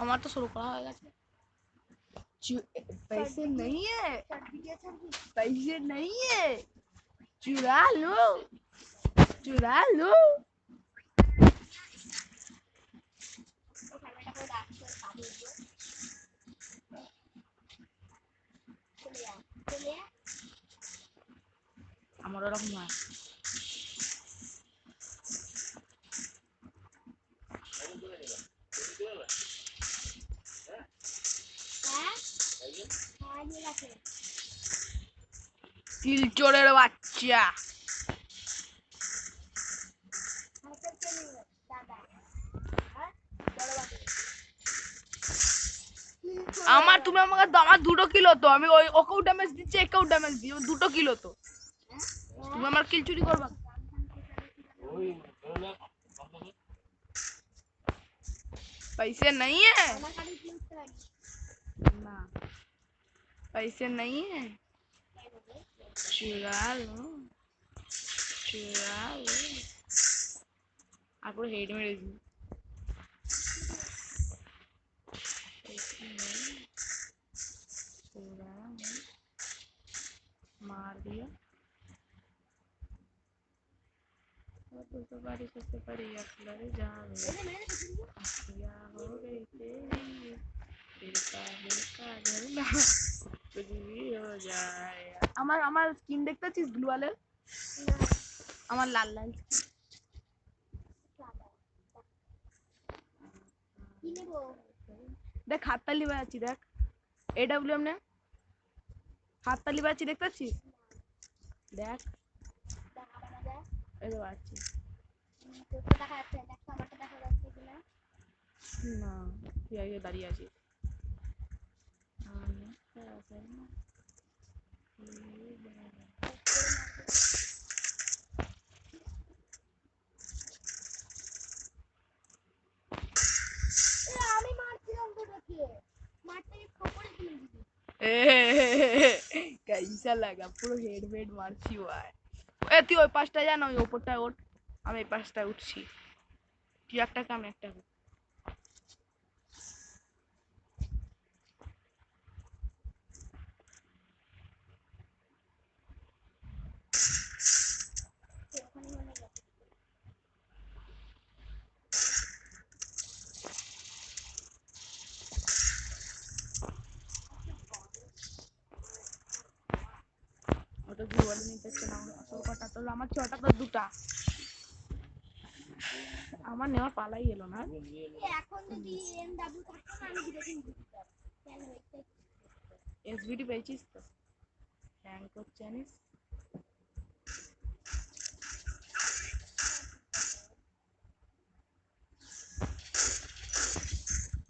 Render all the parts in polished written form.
আমার তো শুরু করা হয়ে গেছে। पैसे नहीं है, पैसे नहीं है, चुरा लो, चुरा लो। আমার ওরকম হয়। কিলচোরের বাচ্চা। আমার তুমি আমাকে আমার 2 কিলো তো, আমি ওই ওকেও ড্যামেজ দিচ্ছি, একেও ড্যামেজ দিই, 2 কিলো তো। তুমি আমার কিল চুরি করবা। पैसे नहीं है ना, पैसे नहीं है, चुरा लो, चुरा लो। आपको हेड में रेजी चुरा लो, मार दिया। तो बारी सबसे बड़ी अकलर जान या हो गई तेरी, दिल का झरना कुछ भी हो जाए। আমার আমার স্কিন দেখতেছিস ব্লু ওয়ালের? আমার লাল লাল দেখ হাততালি বাজাচ্ছি, দেখ AWM নে হাততালি বাজাচ্ছি, দেখতেছিস? দেখ এই তো বাজাচ্ছি না, তুই আগে দাঁড়িয়ে আছিস। कैसा लगा পুরো হেড মারছি ভাই। এ তুই ওই পাশটা যা না, ওই ওপরটায় ওঠ, আমি এই পাশটায় উঠছি। তুই একটা কাম একটা ওটা কি বলে নিতে হচ্ছে না। আসল কথা তো আমার 6টা তো 2টা, আমার নেওয়া পালাই গেল না। এখন যদি এমডব্লিউ থাকতো না আমি দেখে দিতাম। কেন এসবিডি পেয়েছিস তো? হ্যাং করছে জানিস?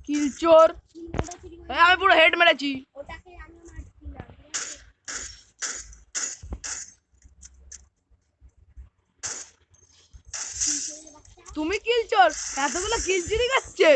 কিলচোর, আমি পুরো হেড মেরেছি। ওটাকে আমি মারছিলাম। তুমি কিলচোর, এতগুলো কিল চুরি করছে।